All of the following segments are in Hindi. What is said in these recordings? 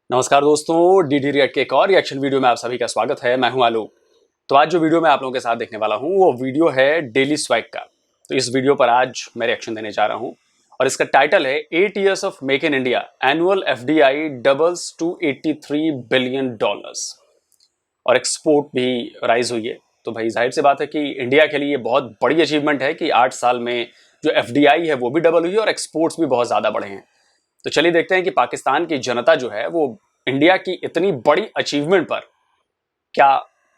नमस्कार दोस्तों, डीडी रिएक्ट के एक और रिएक्शन वीडियो में आप सभी का स्वागत है। मैं हूं आलोक। तो आज जो वीडियो मैं आप लोगों के साथ देखने वाला हूं वो वीडियो है डेली स्वैग का। तो इस वीडियो पर आज मैं रिएक्शन देने जा रहा हूं और इसका टाइटल है 8 years of make in India, annual FDI doubles to $83 billion और एक्सपोर्ट भी राइज हुई है। तो भाई जाहिर सी बात है कि इंडिया के लिए बहुत बड़ी अचीवमेंट है कि 8 साल में जो एफडीआई है वो भी डबल हुई है और एक्सपोर्ट्स भी बहुत ज्यादा बढ़े हैं। तो चलिए देखते हैं कि पाकिस्तान की जनता जो है वो इंडिया की इतनी बड़ी अचीवमेंट पर क्या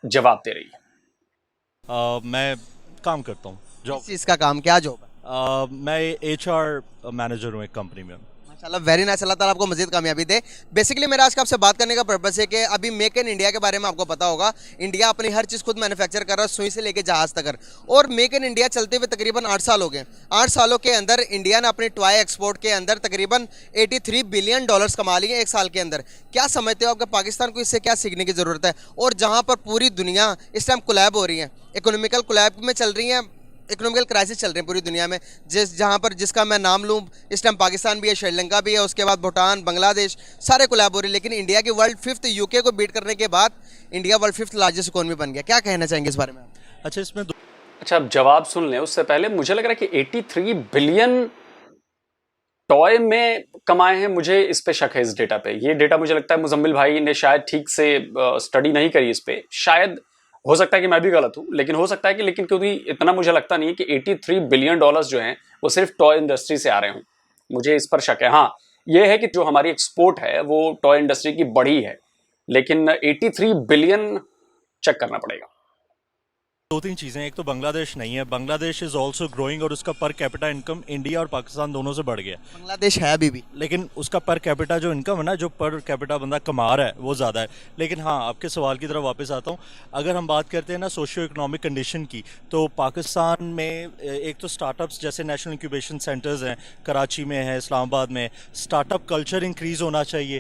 जवाब दे रही है। मैं काम करता हूँ जॉब। किस चीज़ का काम, क्या जॉब है? मैं एचआर मैनेजर हूँ एक कंपनी में। माशाल्लाह, वेरी नाइस। अल्लाह ताला आपको मजीद कामयाबी दे। बेसिकली मेरा आज का आपसे बात करने का पर्पस है कि अभी मेक इन इंडिया के बारे में आपको पता होगा। इंडिया अपनी हर चीज़ खुद मैन्युफैक्चर कर रहा है, सुई से लेके जहाज़ तक। और मेक इन इंडिया चलते हुए तकरीबन 8 साल हो गए। 8 सालों के अंदर इंडिया ने अपने टॉय एक्सपोर्ट के अंदर तकरीबन $83 बिलियन कमा लिए एक साल के अंदर। क्या समझते हो आपका पाकिस्तान को इससे क्या सीखने की ज़रूरत है? और जहाँ पर पूरी दुनिया इस टाइम कोलैब हो रही है, इकोनॉमिकल कोलैब में चल रही है, इकोनॉमिकल क्राइसिस चल रहे हैं पूरी दुनिया में, जहाँ पर जिसका मैं नाम लूँ, इस टाइम पाकिस्तान भी है, श्रीलंका भी है, उसके बाद भूटान, बांग्लादेश, सारे कोलैब हो रहे हैं। लेकिन इंडिया की वर्ल्ड 5th यूके को बीट करने के बाद India world 5th largest economy बन गया। क्या कहना चाहेंगे इस बारे में? अच्छा, इसमें अच्छा, अब जवाब सुन लें उससे पहले मुझे लग रहा है कि 83 बिलियन टॉय में कमाए हैं। मुझे इस पे शक है, इस डेटा पे। ये डेटा मुझे लगता है मुजम्मिल भाई ने शायद ठीक से स्टडी नहीं करी इस पे। शायद हो सकता है कि मैं भी गलत हूं, लेकिन हो सकता है कि क्योंकि इतना मुझे लगता नहीं है कि $83 बिलियन जो हैं वो सिर्फ टॉय इंडस्ट्री से आ रहे हों। मुझे इस पर शक है। हाँ, ये है कि जो हमारी एक्सपोर्ट है वो टॉय इंडस्ट्री की बढ़ी है, लेकिन 83 बिलियन चेक करना पड़ेगा। दो तीन चीज़ें। एक तो बांग्लादेश नहीं है, बांग्लादेश इज ऑल्सो ग्रोइंग और उसका पर कैपिटा इनकम इंडिया और पाकिस्तान दोनों से बढ़ गया। बांग्लादेश है अभी भी, लेकिन उसका पर कैपिटा जो इनकम है ना, जो पर कैपिटा बंदा कमा रहा है वो ज़्यादा है। लेकिन हाँ, आपके सवाल की तरफ वापस आता हूँ। अगर हम बात करते हैं ना सोशियो इकोनॉमिक कंडीशन की, तो पाकिस्तान में एक तो स्टार्टअप्स जैसे नेशनल इंक्यूबेशन सेंटर्स हैं, कराची में है, इस्लामाबाद में। स्टार्टअप कल्चर इंक्रीज़ होना चाहिए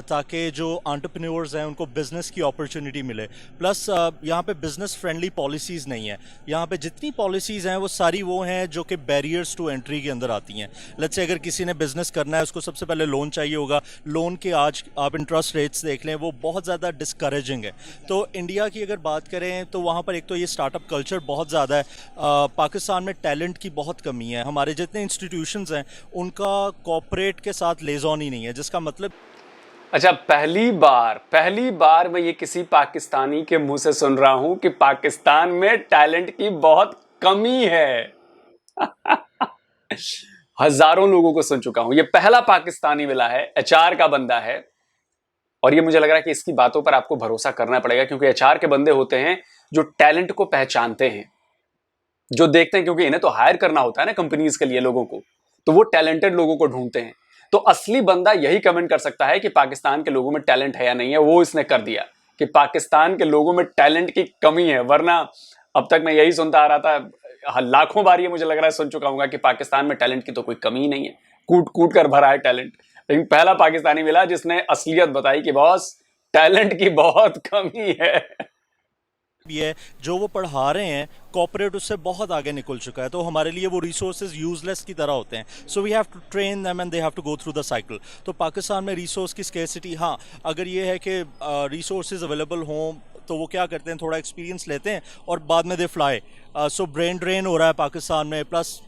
ताकि जो एंटरप्रेन्योर्स हैं उनको बिज़नेस की अपॉर्चुनिटी मिले। प्लस यहाँ पे बिज़नेस फ्रेंडली पॉलिसीज़ नहीं है। यहाँ पे जितनी पॉलिसीज़ हैं वो सारी वो हैं जो कि बैरियर्स टू एंट्री के अंदर आती हैं। लेट्स से अगर किसी ने बिज़नेस करना है, उसको सबसे पहले लोन चाहिए होगा। लोन के आज आप इंटरेस्ट रेट्स देख लें, वो बहुत ज़्यादा डिस्करेजिंग है। तो इंडिया की अगर बात करें तो वहाँ पर एक तो ये स्टार्टअप कल्चर बहुत ज़्यादा है। पाकिस्तान में टैलेंट की बहुत कमी है। हमारे जितने इंस्टीट्यूशंस हैं उनका कॉर्पोरेट के साथ लेज़ॉन ही नहीं है, जिसका मतलब। अच्छा, पहली बार मैं ये किसी पाकिस्तानी के मुंह से सुन रहा हूं कि पाकिस्तान में टैलेंट की बहुत कमी है। हजारों लोगों को सुन चुका हूं, ये पहला पाकिस्तानी मिला है, एचआर का बंदा है। और ये मुझे लग रहा है कि इसकी बातों पर आपको भरोसा करना पड़ेगा, क्योंकि एचआर के बंदे होते हैं जो टैलेंट को पहचानते हैं, जो देखते हैं, क्योंकि इन्हें तो हायर करना होता है ना कंपनीज के लिए लोगों को, तो वो टैलेंटेड लोगों को ढूंढते हैं। तो असली बंदा यही कमेंट कर सकता है कि पाकिस्तान के लोगों में टैलेंट है या नहीं है। वो इसने कर दिया कि पाकिस्तान के लोगों में टैलेंट की कमी है, वरना अब तक मैं यही सुनता आ रहा था, लाखों बार ये मुझे लग रहा है सुन चुका हूं कि पाकिस्तान में टैलेंट की तो कोई कमी ही नहीं है, कूट कूट कर भरा है टैलेंट। लेकिन पहला पाकिस्तानी मिला जिसने असलियत बताई कि बॉस टैलेंट की बहुत कमी है। भी है जो वो पढ़ा रहे हैं, कॉर्पोरेट उससे बहुत आगे निकल चुका है। तो हमारे लिए वो रिसोर्सेज यूजलेस की तरह होते हैं। So we have to train them and they have to go through the cycle. तो पाकिस्तान में रिसोर्स की स्केर्सिटी, हाँ, अगर ये है कि रिसोर्सेज अवेलेबल हों तो वो क्या करते हैं, थोड़ा एक्सपीरियंस लेते हैं और बाद में they fly. So brain drain हो रहा है पाकिस्तान में। प्लस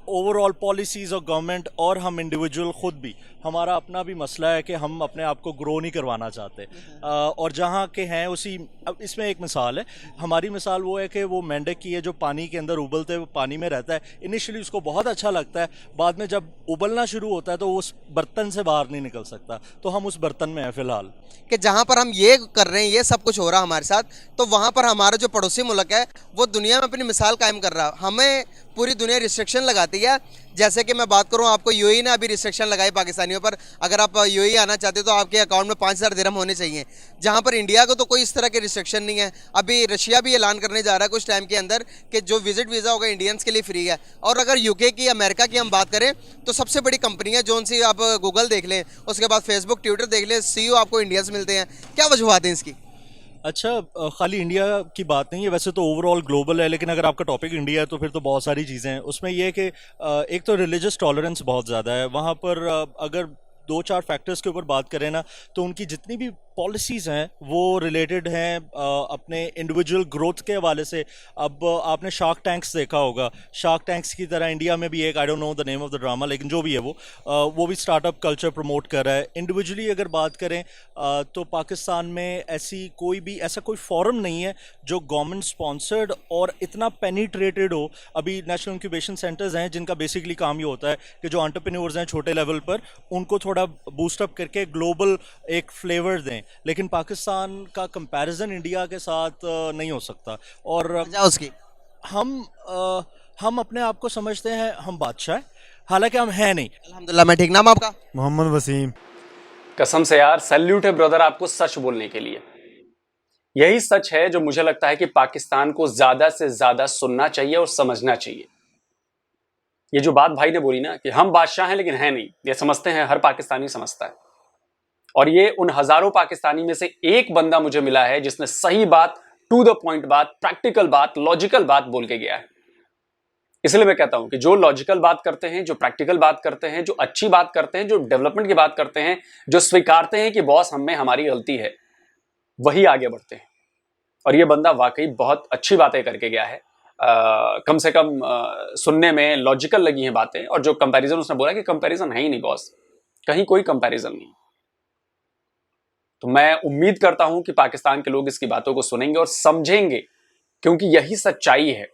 ओवरऑल पॉलिसीज़ और गवर्नमेंट और हम इंडिविजुअल ख़ुद भी, हमारा अपना भी मसला है कि हम अपने आप को ग्रो नहीं करवाना चाहते। और जहाँ के हैं उसी, अब इसमें एक मिसाल है, हमारी मिसाल वो है कि वो मेंढक की है जो पानी के अंदर उबलते हुए पानी में रहता है। इनिशियली उसको बहुत अच्छा लगता है, बाद में जब उबलना शुरू होता है तो उस बर्तन से बाहर नहीं निकल सकता। तो हम उस बर्तन में हैं फ़िलहाल कि जहाँ पर हम ये कर रहे हैं, ये सब कुछ हो रहा है हमारे साथ, तो वहाँ पर हमारा जो पड़ोसी मुल्क है वो दुनिया में अपनी मिसाल कायम कर रहा है। हमें पूरी दुनिया रिस्ट्रिक्शन लगाती है। जैसे कि मैं बात करूँ, आपको यूएई ने अभी रिस्ट्रिक्शन लगाई पाकिस्तानियों पर। अगर आप यूएई आना चाहते हो तो आपके अकाउंट में 5000 दिरहम होने चाहिए, जहाँ पर इंडिया को तो कोई इस तरह की रिस्ट्रिक्शन नहीं है। अभी रशिया भी ऐलान करने जा रहा है कुछ टाइम के अंदर कि जो विजिट वीज़ा होगा इंडियंस के लिए फ्री है। और अगर यूके की, अमेरिका की हम बात करें तो सबसे बड़ी कंपनी है जो सी, आप गूगल देख लें, उसके बाद फेसबुक, ट्विटर देख लें, सीईओ आपको इंडियंस मिलते हैं। क्या वजूहत हैं इसकी? अच्छा, खाली इंडिया की बात नहीं है, वैसे तो ओवरऑल ग्लोबल है। लेकिन अगर आपका टॉपिक इंडिया है तो फिर तो बहुत सारी चीज़ें हैं उसमें। यह है कि एक तो रिलीजियस टॉलरेंस बहुत ज़्यादा है वहाँ पर। अगर 2-4 फैक्टर्स के ऊपर बात करें ना, तो उनकी जितनी भी पॉलिसीज़ हैं वो रिलेटेड हैं अपने इंडिविजुअल ग्रोथ के हवाले से। अब आपने शार्क टैंक्स देखा होगा, शार्क टैंक्स की तरह इंडिया में भी एक, I don't know the name of the drama, लेकिन जो भी है वो भी स्टार्टअप कल्चर प्रमोट कर रहा है। इंडिविजुअली अगर बात करें तो पाकिस्तान में ऐसा कोई फोरम नहीं है जो गवर्नमेंट स्पॉन्सर्ड और इतना पेनिट्रेटेड हो। अभी नेशनल इंक्यूबेशन सेंटर्स हैं जिनका बेसिकली काम ये होता है कि जो एंटरप्रेन्योर्स हैं छोटे लेवल पर, उनको थोड़ा बूस्टअप करके ग्लोबल एक फ्लेवर दें, लेकिन पाकिस्तान का कंपैरिजन इंडिया के साथ नहीं हो सकता। और वजह उसकी हम अपने आप को समझते हैं हम बादशाह हैं, हालांकि हम हैं नहीं। अल्हम्दुलिल्लाह। मैं ठीक, नाम आपका? मोहम्मद वसीम। कसम से यार सैल्यूट है ब्रदर आपको सच बोलने के लिए। यही सच है जो मुझे लगता है कि पाकिस्तान को ज्यादा से ज्यादा सुनना चाहिए और समझना चाहिए। ये जो बात भाई ने बोली ना कि हम बादशाह हैं लेकिन हैं नहीं, ये समझते हैं, हर पाकिस्तानी समझता है। और ये उन हजारों पाकिस्तानी में से एक बंदा मुझे मिला है जिसने सही बात, टू द पॉइंट बात, प्रैक्टिकल बात, लॉजिकल बात बोल के गया है। इसलिए मैं कहता हूं कि जो लॉजिकल बात करते हैं, जो प्रैक्टिकल बात करते हैं, जो अच्छी बात करते हैं, जो डेवलपमेंट की बात करते हैं, जो स्वीकारते हैं कि बॉस हम में हमारी गलती है, वही आगे बढ़ते हैं। और ये बंदा वाकई बहुत अच्छी बातें करके गया है। कम से कम सुनने में लॉजिकल लगी हैं बातें। और जो कंपैरिजन उसने बोला कि कंपैरिजन है ही नहीं बॉस, कहीं कोई कंपैरिजन नहीं। तो मैं उम्मीद करता हूं कि पाकिस्तान के लोग इसकी बातों को सुनेंगे और समझेंगे, क्योंकि यही सच्चाई है।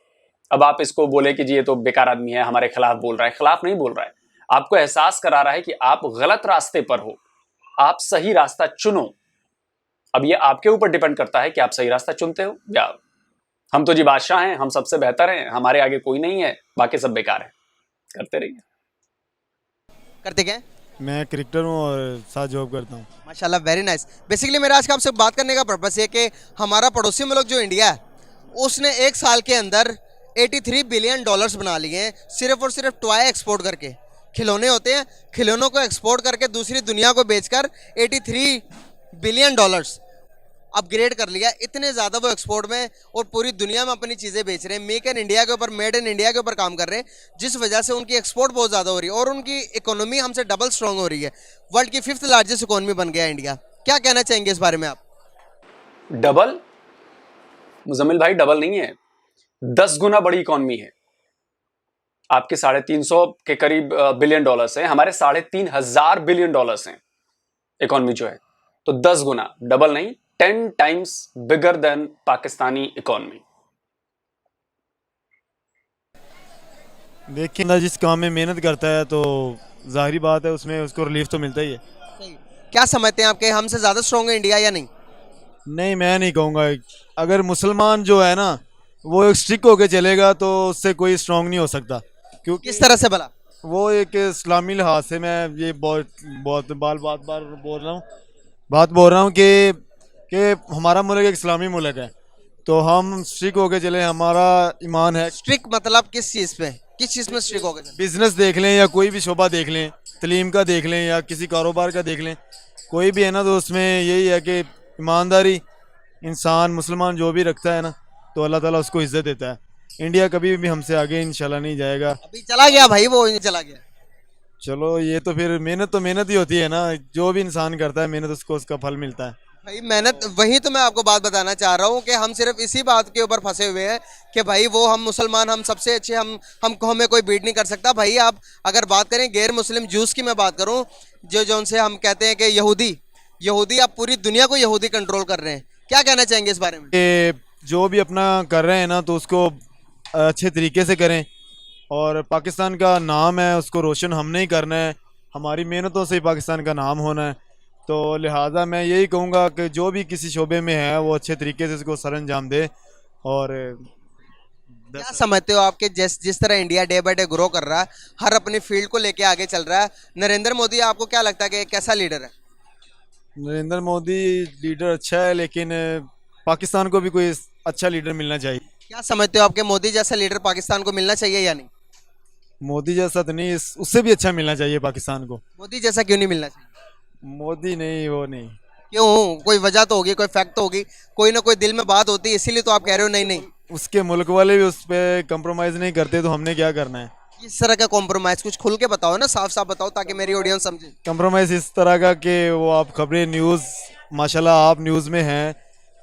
अब आप इसको बोले कि जी ये तो बेकार आदमी है, हमारे खिलाफ बोल रहा है, खिलाफ नहीं बोल रहा है, आपको एहसास करा रहा है कि आप गलत रास्ते पर हो, आप सही रास्ता चुनो। अब ये आपके ऊपर डिपेंड करता है कि आप सही रास्ता चुनते हो या हम तो जी बादशाह हैं, हम सबसे बेहतर हैं, हमारे आगे कोई नहीं है, बाकी सब बेकार है। करते रहिए। करते क्या? मैं क्रिकेटर हूँ और साथ जॉब करता हूँ। माशाल्लाह, वेरी नाइस। बेसिकली मेरा आज का आपसे बात करने का पर्पस है कि हमारा पड़ोसी मुल्क जो इंडिया है, उसने एक साल के अंदर 83 बिलियन डॉलर्स बना लिए हैं सिर्फ और सिर्फ टॉय एक्सपोर्ट करके। खिलौने होते हैं, खिलौनों को एक्सपोर्ट करके दूसरी दुनिया को बेचकर 83 बिलियन डॉलर्स अपग्रेड कर लिया। इतने ज़्यादा वो एक्सपोर्ट में और पूरी दुनिया में अपनी चीज़ें बेच रहे हैं। मेक इन इंडिया के ऊपर, मेड इन इंडिया के ऊपर काम कर रहे हैं, जिस वजह से उनकी एक्सपोर्ट बहुत ज़्यादा हो रही है और उनकी इकोनॉमी हमसे डबल स्ट्रॉन्ग हो रही है। वर्ल्ड की 5th लार्जेस्ट इकोनॉमी बन गया इंडिया। क्या कहना चाहेंगे इस बारे में आप? डबल? मुजम्मिल भाई, डबल नहीं है, 10 गुना बड़ी इकोनॉमी है। आपके 350 के करीब बिलियन डॉलर्स हैं, हमारे 3,500 बिलियन डॉलर्स हैं इकोनॉमी जो है। तो 10 गुना, डबल नहीं, 10 times bigger than Pakistani economy. देखिए ना, जिस काम में मेहनत करता है तो जाहिर बात है उसमें उसको रिलीफ तो मिलता ही है। क्या समझते हैं आपके हमसे ज़्यादा स्ट्रॉन्ग है इंडिया या नहीं? नहीं, मैं नहीं कहूँगा। अगर मुसलमान जो है ना वो एक स्ट्रिक्ट होके चलेगा तो उससे कोई स्ट्रांग नहीं हो सकता, क्योंकि किस तरह से भला? वो एक इस्लामी लिहाज से, मैं ये बहुत बार बोल रहा हूँ कि हमारा मुल्क एक इस्लामी मुल्क है, तो हम स्ट्रिक्ट होके चले, हमारा ईमान है। स्ट्रिक्ट मतलब किस चीज़ पे, किस चीज़ में स्ट्रिक्ट हो गए? बिजनेस देख लें या कोई भी शोबा देख लें, तलीम का देख लें या किसी कारोबार का देख लें, कोई भी है ना, तो उसमें यही है कि ईमानदारी इंसान मुसलमान जो भी रखता है ना, तो अल्लाह ताला उसको इज्जत देता है। इंडिया कभी भी हमसे आगे इंशाल्लाह नहीं जाएगा। अभी चला गया भाई, वो चला गया। चलो, ये तो फिर मेहनत ही होती है ना, जो भी इंसान करता है मेहनत उसको उसका फल मिलता है। भाई मेहनत, वही तो मैं आपको बात बताना चाह रहा हूँ कि हम सिर्फ इसी बात के ऊपर फंसे हुए हैं कि भाई वो हम मुसलमान, हम सबसे अच्छे, हमको हमें कोई बीट नहीं कर सकता। भाई आप अगर बात करें गैर मुस्लिम जूस की, मैं बात करूँ जो उनसे हम कहते हैं कि यहूदी, आप पूरी दुनिया को यहूदी कंट्रोल कर रहे हैं। क्या कहना चाहेंगे इस बारे में? जो भी अपना कर रहे हैं ना, तो उसको अच्छे तरीके से करें, और पाकिस्तान का नाम है उसको रोशन हमने ही करना है, हमारी मेहनतों से ही पाकिस्तान का नाम होना है। तो लिहाजा मैं यही कहूँगा कि जो भी किसी शोबे में है वो अच्छे तरीके से उसको सर अंजाम दे। और क्या समझते हो आपके जिस तरह India day by day grow कर रहा है, हर अपनी फील्ड को लेके आगे चल रहा है, नरेंद्र मोदी आपको क्या लगता है कि कैसा लीडर है? नरेंद्र मोदी लीडर अच्छा है, लेकिन पाकिस्तान को भी कोई अच्छा लीडर मिलना चाहिए। क्या समझते हो आपके मोदी जैसा लीडर पाकिस्तान को मिलना चाहिए या नहीं? मोदी जैसा तो नहीं, उससे भी अच्छा मिलना चाहिए पाकिस्तान को। मोदी जैसा क्यों नहीं मिलना चाहिए? मोदी नहीं, वो नहीं। क्यों? कोई वजह तो होगी, कोई फैक्ट तो होगी, कोई ना कोई दिल में बात होती है, इसीलिए तो आप कह रहे हो नहीं नहीं। उसके मुल्क वाले भी उस पर कंप्रोमाइज़ नहीं करते, तो हमने क्या करना है? किस तरह का कॉम्प्रोमाइज, कुछ खुल के बताओ ना, साफ साफ बताओ ताकि मेरी ऑडियंस समझे। कंप्रोमाइज़ इस तरह का कि वो आप खबरें न्यूज़, माशाल्लाह आप न्यूज़ में हैं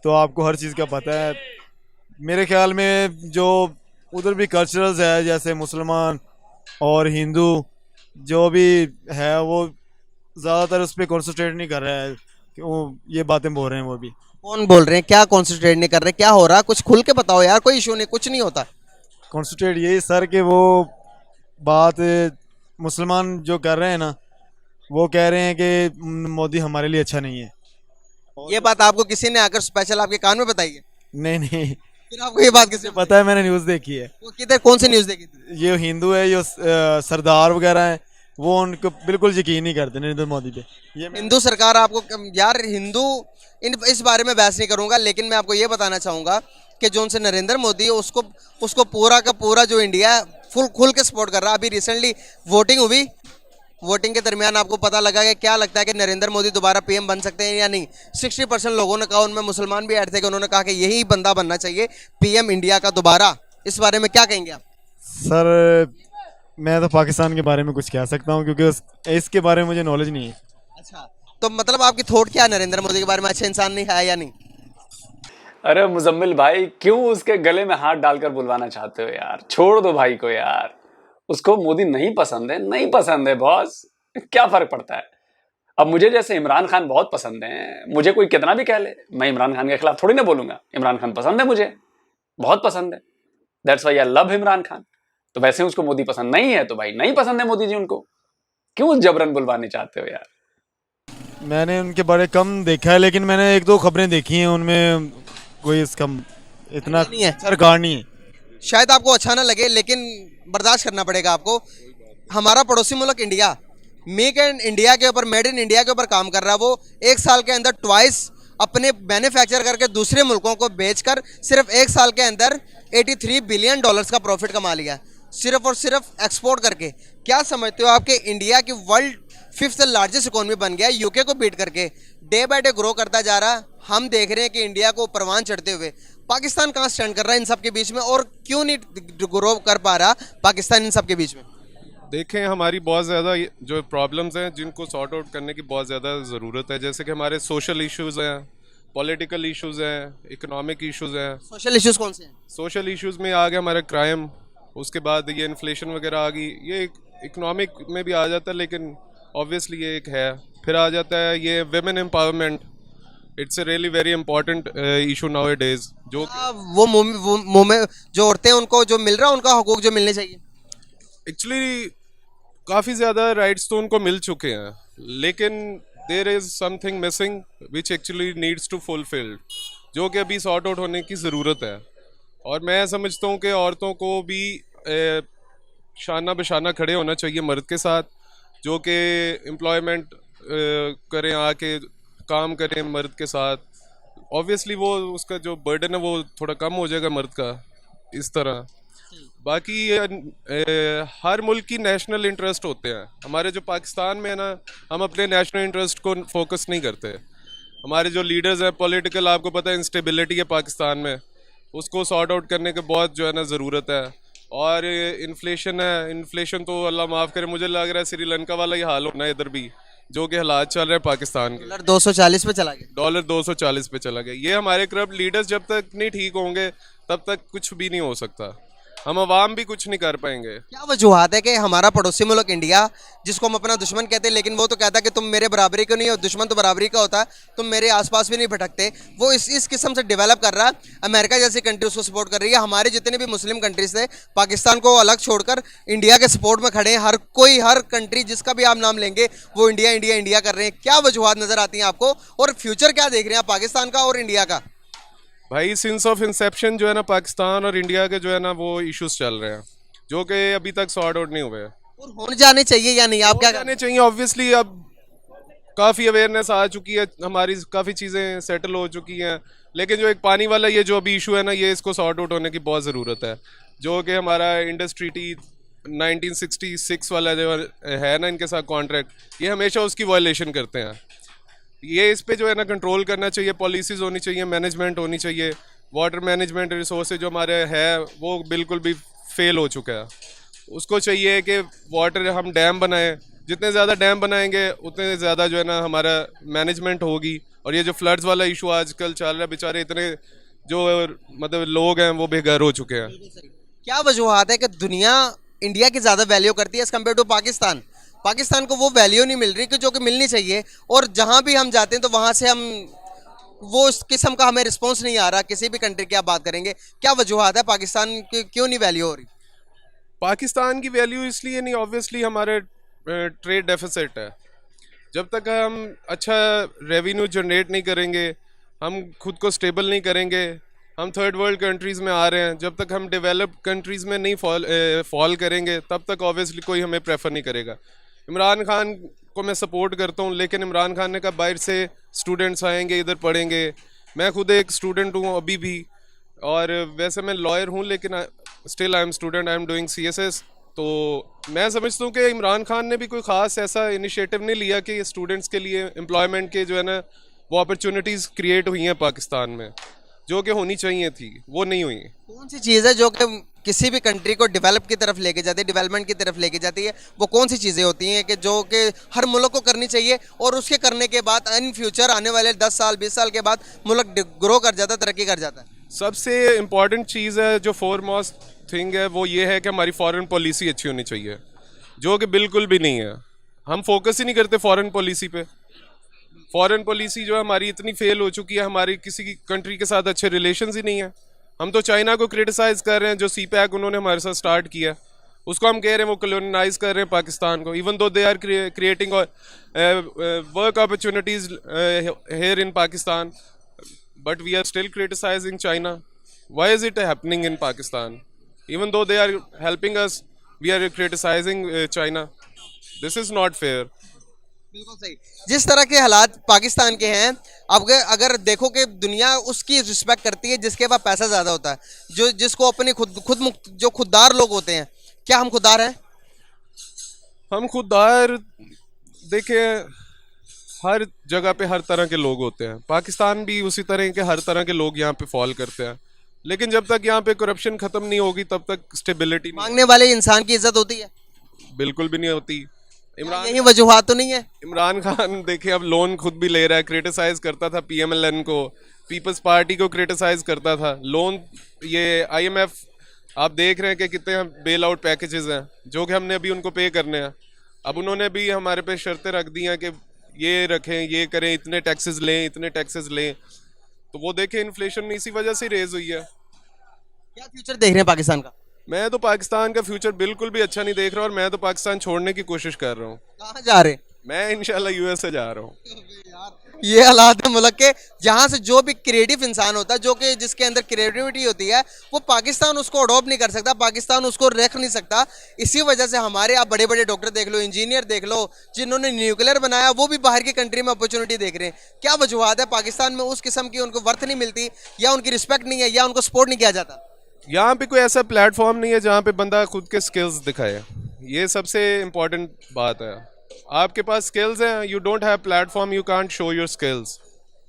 तो आपको हर चीज़ का पता है। मेरे ख्याल में जो उधर भी कल्चरल्स है जैसे मुसलमान और हिंदू जो भी है वो ज़्यादातर उस पर कॉन्सेंट्रेट नहीं कर रहा है कि वो ये बातें बोल रहे हैं वो भी। कौन बोल रहे हैं, क्या कॉन्सेंट्रेट नहीं कर रहे, क्या हो रहा है, कुछ खुल के बताओ यार, कोई इशू नहीं, कुछ नहीं होता। कॉन्सेंट्रेट यही सर कि वो बात मुसलमान जो कर रहे हैं ना, वो कह रहे हैं कि मोदी हमारे लिए अच्छा नहीं है। ये बात आपको किसी ने आकर स्पेशल आपके कान में बताई है? नहीं नहीं, फिर आपको ये बात किसने पता है, मैंने न्यूज़ देखी है। वो किधर, कौन सी न्यूज़ देखी थी? ये हिंदू है, जो सरदार वगैरह हैं, वो उनको बिल्कुल यकीन नहीं करते नरेंद्र मोदी पे। ये हिंदू सरकार आपको यार हिंदू इस बारे में बहस नहीं करूंगा, लेकिन मैं आपको ये बताना चाहूंगा कि जो उनसे नरेंद्र मोदी है उसको उसको पूरा का पूरा जो इंडिया है फुल खुल के सपोर्ट कर रहा है। अभी रिसेंटली वोटिंग हुई, वोटिंग के दरमियान आपको पता लगा कि क्या लगता है कि नरेंद्र मोदी दोबारा पीएम बन सकते हैं या नहीं। 60% लोगों ने कहा, उनमें मुसलमान भी ऐड थे, कि उन्होंने कहा कि यही बंदा बनना चाहिए पीएम इंडिया का दोबारा। इस बारे में क्या कहेंगे आप? सर मैं तो पाकिस्तान के बारे में कुछ कह सकता हूँ क्योंकि इसके बारे में मुझे नॉलेज नहीं है। अच्छा, तो मतलब आपकी थॉट क्या है नरेंद्र मोदी के बारे में, अच्छा इंसान नहीं है या नहीं? अरे मुजम्मिल भाई, क्यों उसके गले में हाथ डालकर बुलवाना चाहते हो यार? छोड़ दो भाई को यार। उसको मोदी नहीं पसंद है, नहीं पसंद है बॉस, क्या फर्क पड़ता है? अब मुझे जैसे इमरान खान बहुत पसंद है, मुझे कोई कितना भी कह ले, मैं इमरान खान के खिलाफ थोड़ी ना बोलूंगा। इमरान खान पसंद है, मुझे बहुत पसंद है, that's why I love Imran Khan. तो वैसे उसको मोदी पसंद नहीं है तो भाई नहीं पसंद है मोदी जी उनको, क्यों जबरन बुलवाने चाहते हो यार? मैंने उनके बारे कम देखा है, लेकिन मैंने एक दो खबरें देखी हैं, उनमें कोई इसका इतना नहीं है। सरकार नहीं है। शायद आपको अच्छा ना लगे, लेकिन बर्दाश्त करना पड़ेगा आपको। हमारा पड़ोसी मुल्क इंडिया मेक इन इंडिया के ऊपर, मेड इन इंडिया के ऊपर काम कर रहा है। वो एक साल के अंदर ट्वाइस अपने मैन्युफैक्चर करके दूसरे मुल्कों को बेचकर सिर्फ एक साल के अंदर 83 बिलियन डॉलर्स का प्रॉफिट कमा लिया, सिर्फ और सिर्फ एक्सपोर्ट करके। क्या समझते हो आपके इंडिया की वर्ल्ड 5th लार्जेस्ट इकोनॉमी बन गया यूके को बीट करके, डे बाय डे ग्रो करता जा रहा। हम देख रहे हैं कि इंडिया को परवान चढ़ते हुए। पाकिस्तान कहाँ स्टैंड कर रहा है इन सब के बीच में, और क्यों नहीं ग्रो कर पा रहा पाकिस्तान इन सब के बीच में? देखें, हमारी बहुत ज़्यादा जो प्रॉब्लम्स हैं जिनको सॉर्ट आउट करने की बहुत ज़्यादा ज़रूरत है। जैसे कि हमारे सोशल इश्यूज़ हैं, पॉलिटिकल इश्यूज़ हैं, इकोनॉमिक इश्यूज़ हैं। सोशल इश्यूज कौन से हैं? सोशल इश्यूज़ में आ गया हमारा क्राइम, उसके बाद ये इन्फ्लेशन वगैरह आ गई, ये इकोनॉमिक में भी आ जाता है, लेकिन ऑब्वियसली ये एक है। फिर आ जाता है ये women empowerment, it's a really very important issue now A days. जो वो मुंह में जो औरतें उनको जो मिल रहा है उनका हकूक जो मिलने चाहिए। एक्चुअली काफ़ी ज़्यादा राइट्स तो उनको मिल चुके हैं, लेकिन there is something missing which actually needs to fulfilled, जो कि अभी सॉर्ट आउट होने की ज़रूरत है। और मैं समझता हूँ कि औरतों को भी शाना बशाना खड़े होना चाहिए मर्द के साथ, जो कि एम्प्लॉयमेंट करें, आके काम करें मर्द के साथ। ऑब्वियसली वो उसका जो बर्डन है वो थोड़ा कम हो जाएगा मर्द का इस तरह। बाकी हर मुल्क की नेशनल इंटरेस्ट होते हैं। हमारे जो पाकिस्तान में है ना, हम अपने नेशनल इंटरेस्ट को फोकस नहीं करते। हमारे जो लीडर्स हैं पॉलिटिकल, आपको पता है इंस्टेबिलिटी है पाकिस्तान में, उसको सॉर्ट आउट करने के बहुत जो है ना ज़रूरत है। और इन्फ्लेशन है, इन्फ्लेशन तो अल्लाह माफ़ करे, मुझे लग रहा है श्रीलंका वाला ही हाल होना है इधर भी, जो कि हालात चल रहे हैं पाकिस्तान के। डॉलर 240 पे चला गया। डॉलर 240 पे चला गया। ये हमारे करप्ट लीडर्स जब तक नहीं ठीक होंगे तब तक कुछ भी नहीं हो सकता, हम अवाम भी कुछ नहीं कर पाएंगे। क्या वजूहत है कि हमारा पड़ोसी मुल्क इंडिया, जिसको हम अपना दुश्मन कहते हैं, लेकिन वो तो कहता है कि तुम मेरे बराबरी को नहीं हो, दुश्मन तो बराबरी का होता है, तुम मेरे आसपास भी नहीं भटकते, वो इस किस्म से डेवलप कर रहा है। अमेरिका जैसी कंट्री उसको सपोर्ट कर रही है। हमारे जितने भी मुस्लिम कंट्रीज थे पाकिस्तान को अलग छोड़कर इंडिया के सपोर्ट में खड़े हैं। हर कोई, हर कंट्री जिसका भी आप नाम लेंगे वो इंडिया इंडिया इंडिया कर रहे हैं। क्या वजूहत नजर आती हैं आपको, और फ्यूचर क्या देख रहे हैं पाकिस्तान का और इंडिया का? भाई सिंस ऑफ इंसेप्शन जो है ना पाकिस्तान और इंडिया के जो है ना वो इश्यूज चल रहे हैं, जो कि अभी तक सॉर्ट आउट नहीं हुए। और होने जाने चाहिए या नहीं, आप क्या जाने चाहिए। ऑब्वियसली अब काफ़ी अवेयरनेस आ चुकी है, हमारी काफ़ी चीज़ें सेटल हो चुकी हैं, लेकिन जो एक पानी वाला ये जो अभी इशू है ना, ये इसको सॉर्ट आउट होने की बहुत ज़रूरत है। जो कि हमारा इंडस ट्रीटी 1966 वाला जो है ना इनके साथ कॉन्ट्रैक्ट, ये हमेशा उसकी वायलेशन करते हैं। ये इस पे जो है ना कंट्रोल करना चाहिए, पॉलिसीज़ होनी चाहिए, मैनेजमेंट होनी चाहिए। वाटर मैनेजमेंट रिसोर्सेज जो हमारे है वो बिल्कुल भी फेल हो चुका है, उसको चाहिए कि वाटर हम डैम बनाएं, जितने ज़्यादा डैम बनाएंगे उतने ज़्यादा जो है ना हमारा मैनेजमेंट होगी। और ये जो फ्लड्स वाला इशू आजकल चल रहा है, बेचारे इतने जो मतलब लोग हैं वो बेघर हो चुके हैं। क्या वजूहत है कि दुनिया इंडिया की ज़्यादा वैल्यू करती है as compare to Pakistan? Pakistan को वो वैल्यू नहीं मिल रही कि जो कि मिलनी चाहिए, और जहाँ भी हम जाते हैं तो वहाँ से हम वो इस किस्म का हमें रिस्पॉन्स नहीं आ रहा। किसी भी कंट्री की आप बात करेंगे, क्या वजूहत है पाकिस्तान की क्यों नहीं वैल्यू हो रही? पाकिस्तान की वैल्यू इसलिए नहीं, ऑब्वियसली हमारे ट्रेड डेफिसिट है। जब तक हम अच्छा रेवेन्यू जनरेट नहीं करेंगे, हम खुद को स्टेबल नहीं करेंगे, हम थर्ड वर्ल्ड कंट्रीज़ में आ रहे हैं, जब तक हम डेवलप्ड कंट्रीज़ में नहीं फॉल करेंगे तब तक ऑब्वियसली कोई हमें प्रेफर नहीं करेगा। इमरान खान को मैं सपोर्ट करता हूँ, लेकिन इमरान खान ने कहा बाहर से स्टूडेंट्स आएंगे इधर पढ़ेंगे। मैं खुद एक स्टूडेंट हूँ अभी भी, और वैसे मैं लॉयर हूँ, लेकिन still I am student, I am doing CSS। तो मैं समझता हूँ कि इमरान खान ने भी कोई ख़ास ऐसा इनिशिएटिव नहीं लिया कि स्टूडेंट्स के लिए एम्प्लॉयमेंट के जो है ना वो अपॉर्चुनिटीज़ क्रिएट हुई हैं पाकिस्तान में, जो कि होनी चाहिए थी, वो नहीं हुई। कौन सी चीज़ है जो कि किसी भी कंट्री को डेवलप की तरफ लेके जाती है, डेवलपमेंट की तरफ लेके जाती है? वो कौन सी चीज़ें होती हैं कि जो कि हर मुल्क को करनी चाहिए, और उसके करने के बाद इन फ्यूचर आने वाले 10 साल 20 साल के बाद मुल्क ग्रो कर जाता है, तरक्की कर जाता है? सबसे इम्पॉर्टेंट चीज़ है, जो फोरमोस्ट थिंग है, वो ये है कि हमारी फॉरेन पॉलिसी अच्छी होनी चाहिए, जो कि बिल्कुल भी नहीं है। हम फोकस ही नहीं करते फॉरेन पॉलिसी पे। फॉरेन पॉलिसी जो है हमारी इतनी फेल हो चुकी है, हमारी किसी की कंट्री के साथ अच्छे रिलेशंस ही नहीं है। हम तो चाइना को क्रिटिसाइज कर रहे हैं, जो CPEC उन्होंने हमारे साथ स्टार्ट किया, उसको हम कह रहे हैं वो कॉलोनाइज कर रहे हैं पाकिस्तान को, even though they are creating work opportunities here in Pakistan, but we are still criticizing China. Why is it happening in Pakistan? Even though they are helping us, we are criticizing China. This is not fair. बिल्कुल सही। जिस तरह के हालात पाकिस्तान के हैं, अब अगर देखो कि दुनिया उसकी रिस्पेक्ट करती है जिसके पास पैसा ज़्यादा होता है, जो जिसको अपनी जो खुददार लोग होते हैं। क्या हम खुददार हैं? हम खुददार देखें, हर जगह पे हर तरह के लोग होते हैं, पाकिस्तान भी उसी तरह के हर तरह के लोग यहाँ पे फॉल करते हैं, लेकिन जब तक यहाँ पे करप्शन खत्म नहीं होगी तब तक स्टेबिलिटी नहीं, मांगने वाले इंसान की इज्जत होती है? बिल्कुल भी नहीं होती। यही वजूहत तो नहीं है? इमरान खान देखिए अब लोन खुद भी ले रहा है, क्रिटिसाइज करता था PMLN को, पीपल्स पार्टी को क्रिटिसाइज करता था, लोन ये IMF आप देख रहे हैं कि कितने बेल आउट पैकेजेस हैं जो कि हमने अभी उनको पे करने हैं। अब उन्होंने भी हमारे पे शर्तें रख दी हैं कि ये रखें, ये करें, इतने टैक्सेस लें, इतने टैक्सेस लें, तो वो देखें इन्फ्लेशन इसी वजह से रेज हुई है। क्या फ्यूचर देख रहे हैं पाकिस्तान का? मैं तो पाकिस्तान का फ्यूचर बिल्कुल भी अच्छा नहीं देख रहा, और मैं तो पाकिस्तान छोड़ने की कोशिश कर रहा हूँ। कहाँ जा रहे हैं? मैं इंशाल्लाह USA जा रहा हूँ। ये हालात है मुल्क के, जहाँ से जो भी क्रिएटिव इंसान होता है, जो कि जिसके अंदर क्रिएटिविटी होती है, वो पाकिस्तान उसको अडॉप्ट नहीं कर सकता, पाकिस्तान उसको रख नहीं सकता। इसी वजह से हमारे आप बड़े बड़े डॉक्टर देख लो, इंजीनियर देख लो, जिन्होंने न्यूक्लियर बनाया, वो भी बाहर की कंट्री में अपॉर्चुनिटी देख रहे हैं। क्या वजूहत है पाकिस्तान में उस किस्म की उनको वर्थ नहीं मिलती, या उनकी रिस्पेक्ट नहीं है, या उनको सपोर्ट नहीं किया जाता? यहाँ पे कोई ऐसा प्लेटफॉर्म नहीं है जहाँ पे बंदा खुद के स्किल्स दिखाए, ये सबसे इम्पोर्टेंट बात है। आपके पास स्किल्स हैं, you don't have platform, you can't show your skills,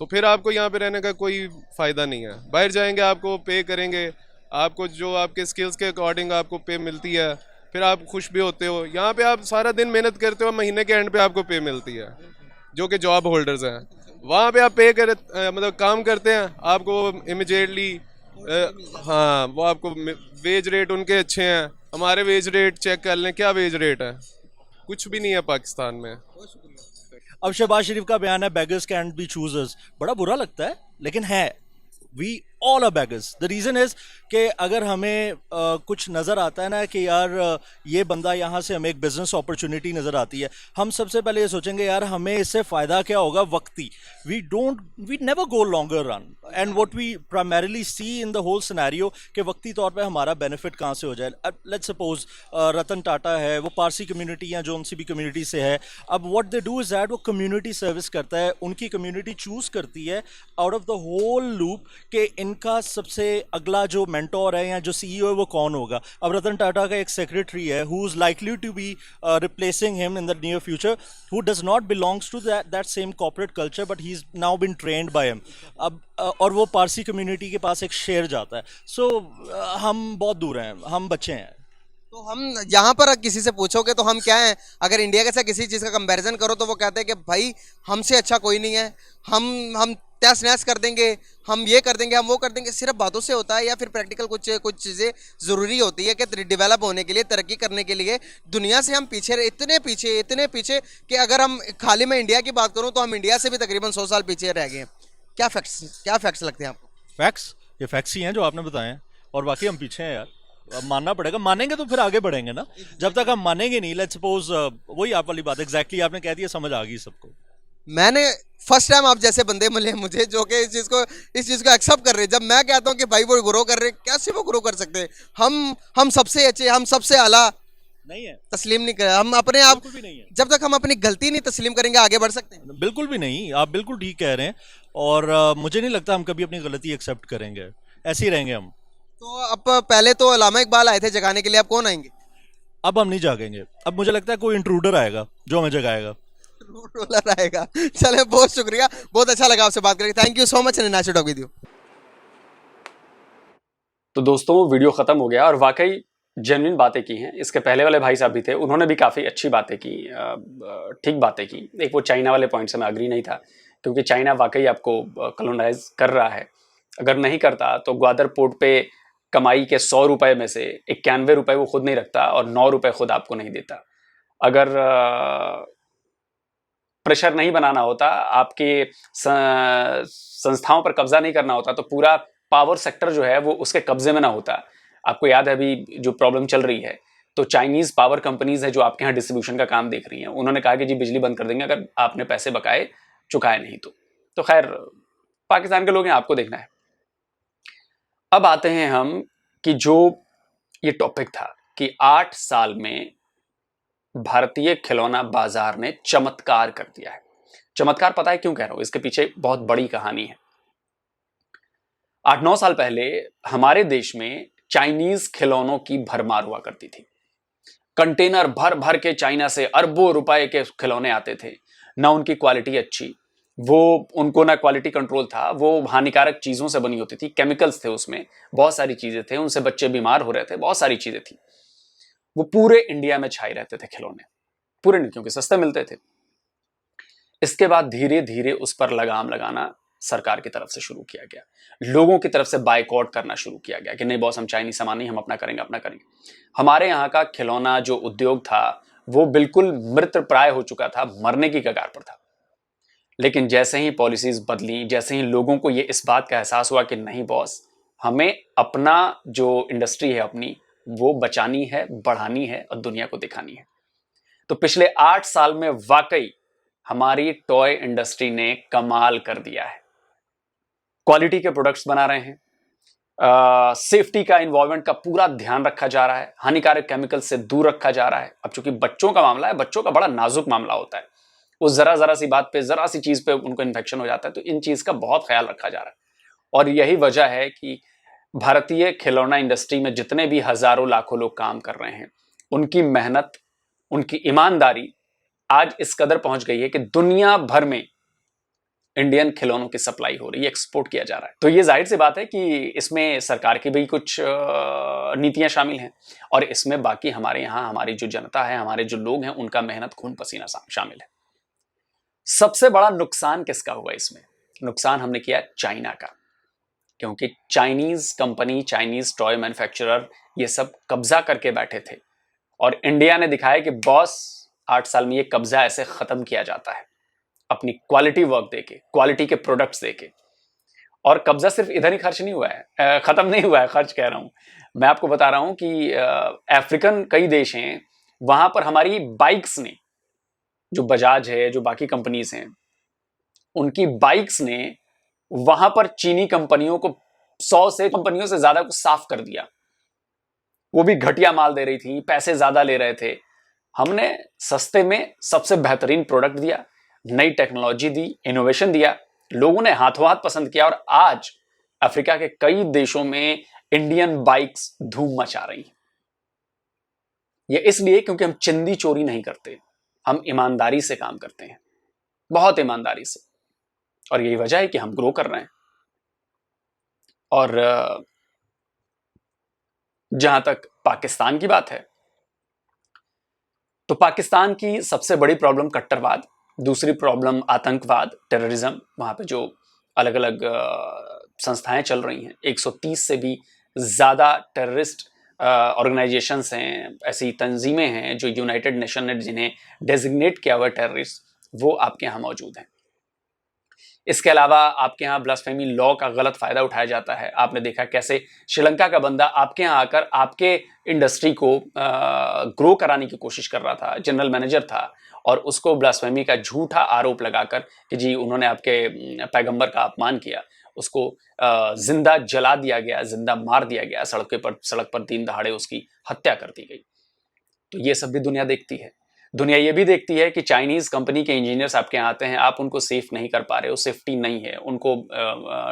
तो फिर आपको यहाँ पे रहने का कोई फ़ायदा नहीं है। बाहर जाएंगे, आपको पे करेंगे, आपको जो आपके स्किल्स के अकॉर्डिंग आपको पे मिलती है, फिर आप खुश भी होते हो। यहाँ पे आप सारा दिन मेहनत करते हो, महीने के एंड पे आपको पे मिलती है, जो कि जॉब होल्डर्स हैं। वहाँ पे आप पे कर मतलब काम करते हैं, आपको इमिजिएटली हाँ, वो आपको वेज रेट उनके अच्छे हैं, हमारे वेज रेट चेक कर लें, क्या वेज रेट है, कुछ भी नहीं है पाकिस्तान में। अब शहबाज शरीफ का बयान है बेगर्स कैंट बी चूजर्स, बड़ा बुरा लगता है, लेकिन है, we all are beggars. The reason is कि अगर हमें कुछ नज़र आता है ना कि यार ये बंदा यहाँ से हमें एक बिज़नेस अपॉर्चुनिटी नज़र आती है, हम सबसे पहले ये सोचेंगे यार हमें इससे फ़ायदा क्या होगा वक्ती। We never go longer run, and what we primarily see in the whole scenario कि वक्ती तौर पे हमारा बेनिफिट कहाँ से हो जाए। लेट्स सपोज रतन टाटा है, वो पारसी कम्युनिटी या जौन सी भी कम्युनिटी से है, अब what they do is that वो कम्युनिटी सर्विस करता है, उनकी कम्युनिटी चूज़ करती है out of the whole loop कि इनका सबसे अगला जो मेंटोर है या जो CEO है वो कौन होगा। अब रतन टाटा का एक सेक्रेटरी है who is likely to be replacing him in the near future, who does not belongs to that same corporate culture, but he is now been trained by him. अब और वो पारसी कम्युनिटी के पास एक शेयर जाता है। सो हम बहुत दूर हैं, हम बच्चे हैं। तो हम यहाँ पर किसी से पूछोगे तो हम क्या हैं, अगर इंडिया के साथ किसी चीज़ का कंपैरिजन करो तो वो कहते हैं कि भाई हमसे अच्छा कोई नहीं है, हम तहस नहस कर देंगे, हम ये कर देंगे, हम वो कर देंगे। सिर्फ बातों से होता है या फिर प्रैक्टिकल कुछ कुछ चीज़ें ज़रूरी होती है कि डेवलप होने के लिए, तरक्की करने के लिए दुनिया से हम पीछे इतने पीछे कि अगर हम खाली मैं इंडिया की बात करूँ तो हम इंडिया से भी तकरीबन 100 साल पीछे रह गए हैं। क्या फैक्ट्स लगते हैं आपको? फैक्ट्स, ये फैक्ट्स ही हैं जो आपने बताए हैं, और बाकी हम पीछे हैं यार। अब मानना पड़ेगा, मानेंगे तो फिर आगे बढ़ेंगे ना। जब तक हम मानेंगे नहीं, लेट्स सपोज, वही आप वाली बात एग्जैक्टली आपने कह दिया, समझ आ गई सबको। मैंने फर्स्ट टाइम आप जैसे बंदे मिले मुझे जो कि इस चीज़ को एक्सेप्ट कर रहे हैं। जब मैं कहता हूँ कि भाई वो ग्रो कर रहे हैं, कैसे वो ग्रो कर सकते हैं? हम सबसे अच्छे, हम सबसे आला नहीं है, तस्लीम नहीं कर, हम अपने आप, बिल्कुल भी नहीं है, जब तक हम अपनी गलती नहीं तस्लीम करेंगे आगे बढ़ सकते हैं? बिल्कुल भी नहीं। आप बिल्कुल ठीक कह रहे हैं, और मुझे नहीं लगता हम कभी अपनी गलती एक्सेप्ट करेंगे, ऐसे ही रहेंगे हम। तो अब पहले तो अल्लामा इकबाल आए थे जगाने के लिए, अब कौन आएंगे? अब हम नहीं जागेंगे, अब मुझे लगता है कोई इंट्रूडर आएगा जो हमें जगाएगा। रोलर आएगा। चले, बहुत शुक्रिया, बहुत अच्छा लगा आपसे बात करके। Thank you so much, nice to talk with you. तो दोस्तों वीडियो खत्म हो गया और वाकई जेन्युइन बातें की हैं। इसके पहले वाले भाई साहब भी थे, उन्होंने भी काफ़ी अच्छी बातें की, ठीक बातें की। एक वो चाइना वाले पॉइंट से मैं अग्री नहीं था, क्योंकि चाइना वाकई आपको कॉलोनाइज कर रहा है। अगर नहीं करता तो ग्वादर पोर्ट पे कमाई के 100 रुपए में से 91 रुपए वो खुद नहीं रखता और 9 रुपए खुद आपको नहीं देता। अगर प्रेशर नहीं बनाना होता, आपके संस्थाओं पर कब्जा नहीं करना होता, तो पूरा पावर सेक्टर जो है वो उसके कब्जे में ना होता। आपको याद है अभी जो प्रॉब्लम चल रही है, तो चाइनीज पावर कंपनीज है जो आपके यहाँ डिस्ट्रीब्यूशन का काम देख रही हैं, उन्होंने कहा कि जी बिजली बंद कर देंगे अगर आपने पैसे बकाए चुकाए नहीं तो खैर पाकिस्तान के लोग हैं, आपको देखना है। अब आते हैं हम कि जो ये टॉपिक था कि 8 साल में भारतीय खिलौना बाजार ने चमत्कार कर दिया है। चमत्कार पता है क्यों कह रहा हूं? इसके पीछे बहुत बड़ी कहानी है। 8-9 साल पहले हमारे देश में चाइनीज खिलौनों की भरमार हुआ करती थी। कंटेनर भर भर के चाइना से अरबों रुपए के खिलौने आते थे। ना उनकी क्वालिटी अच्छी, वो उनको ना क्वालिटी कंट्रोल था, वो हानिकारक चीजों से बनी होती थी, केमिकल्स थे उसमें, बहुत सारी चीजें थे, उनसे बच्चे बीमार हो रहे थे, बहुत सारी चीजें थी। वो पूरे इंडिया में छाए रहते थे खिलौने, पूरे नहीं, क्योंकि सस्ते मिलते थे। इसके बाद धीरे धीरे उस पर लगाम लगाना सरकार की तरफ से शुरू किया गया, लोगों की तरफ से बायकॉट करना शुरू किया गया कि नहीं बॉस, हम चाइनीज सामान नहीं, हम अपना करेंगे। हमारे यहाँ का खिलौना जो उद्योग था वो बिल्कुल मृत प्राय हो चुका था, मरने की कगार पर था। लेकिन जैसे ही पॉलिसीज बदली, जैसे ही लोगों को ये इस बात का एहसास हुआ कि नहीं बॉस, हमें अपना जो इंडस्ट्री है अपनी, वो बचानी है, बढ़ानी है और दुनिया को दिखानी है, तो पिछले 8 साल में वाकई हमारी टॉय इंडस्ट्री ने कमाल कर दिया है। क्वालिटी के प्रोडक्ट्स बना रहे हैं, सेफ्टी का, इन्वॉल्वमेंट का पूरा ध्यान रखा जा रहा है, हानिकारक केमिकल से दूर रखा जा रहा है। अब चूंकि बच्चों का मामला है, बच्चों का बड़ा नाजुक मामला होता है, वो जरा सी बात पे, जरा सी चीज पे उनको इन्फेक्शन हो जाता है, तो इन चीज का बहुत ख्याल रखा जा रहा है। और यही वजह है कि भारतीय खिलौना इंडस्ट्री में जितने भी हजारों लाखों लोग काम कर रहे हैं, उनकी मेहनत, उनकी ईमानदारी आज इस कदर पहुंच गई है कि दुनिया भर में इंडियन खिलौनों की सप्लाई हो रही है, एक्सपोर्ट किया जा रहा है। तो ये जाहिर सी बात है कि इसमें सरकार की भी कुछ नीतियां शामिल हैं, और इसमें बाकी हमारे यहाँ हमारी जो जनता है, हमारे जो लोग हैं, उनका मेहनत खून पसीना शामिल है। सबसे बड़ा नुकसान किसका हुआ इसमें? नुकसान हमने किया चाइना का, क्योंकि Chinese company, Chinese toy manufacturer ये सब कब्जा करके बैठे थे, और इंडिया ने दिखाया कि बॉस 8 साल में ये कब्जा ऐसे खत्म किया जाता है, अपनी क्वालिटी वर्क देके, क्वालिटी के प्रोडक्ट्स देके। और कब्जा सिर्फ इधर ही खर्च नहीं हुआ है, खत्म नहीं हुआ है, खर्च कह रहा हूं मैं, आपको बता रहा हूं कि अफ्रीकन कई देश हैं, वहां पर हमारी बाइक्स ने, जो बजाज है, जो बाकी कंपनीज हैं, उनकी बाइक्स ने वहां पर चीनी कंपनियों को 100 से कंपनियों से ज्यादा को साफ कर दिया। वो भी घटिया माल दे रही थी, पैसे ज्यादा ले रहे थे। हमने सस्ते में सबसे बेहतरीन प्रोडक्ट दिया, नई टेक्नोलॉजी दी, इनोवेशन दिया, लोगों ने हाथों हाथ पसंद किया, और आज अफ्रीका के कई देशों में इंडियन बाइक्स धूम मचा रही हैं। ये इसलिए क्योंकि हम चिंदी चोरी नहीं करते, हम ईमानदारी से काम करते हैं, बहुत ईमानदारी से, और यही वजह है कि हम ग्रो कर रहे हैं। और जहां तक पाकिस्तान की बात है, तो पाकिस्तान की सबसे बड़ी प्रॉब्लम कट्टरवाद, दूसरी प्रॉब्लम आतंकवाद, टेररिज्म। वहां पे जो अलग अलग संस्थाएं चल रही हैं, 130 से भी ज़्यादा टेररिस्ट ऑर्गेनाइजेशंस हैं, ऐसी तंजीमें हैं जो यूनाइटेड नेशन ने जिन्हें डेजिग्नेट किया हुआ टेररिस्ट, वो आपके यहाँ मौजूद हैं। इसके अलावा आपके यहाँ ब्लास्फेमी लॉ का गलत फायदा उठाया जाता है। आपने देखा कैसे श्रीलंका का बंदा आपके यहाँ आकर आपके इंडस्ट्री को ग्रो कराने की कोशिश कर रहा था, जनरल मैनेजर था, और उसको ब्लास्फेमी का झूठा आरोप लगाकर कि जी उन्होंने आपके पैगंबर का अपमान किया, उसको जिंदा जला दिया गया, जिंदा मार दिया गया, सड़क पर दिन दहाड़े उसकी हत्या कर दी गई। तो ये सब भी दुनिया देखती है। दुनिया ये भी देखती है कि चाइनीज कंपनी के इंजीनियर्स आपके यहाँ आते हैं, आप उनको सेफ नहीं कर पा रहे हो, सेफ्टी नहीं है, उनको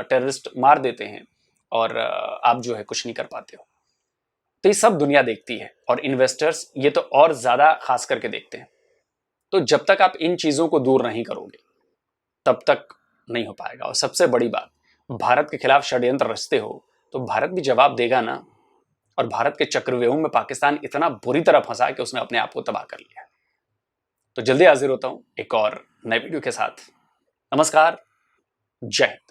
टेररिस्ट मार देते हैं और आप जो है कुछ नहीं कर पाते हो। तो ये सब दुनिया देखती है और इन्वेस्टर्स ये तो और ज्यादा खास करके देखते हैं। तो जब तक आप इन चीजों को दूर नहीं करोगे तब तक नहीं हो पाएगा। और सबसे बड़ी बात, भारत के खिलाफ षड्यंत्र रचते हो तो भारत भी जवाब देगा ना। और भारत के चक्रव्यूह में पाकिस्तान इतना बुरी तरह फंसा कि उसने अपने आप को तबाह कर लिया। तो जल्दी हाजिर होता हूं एक और नए वीडियो के साथ। नमस्कार, जय हिंद।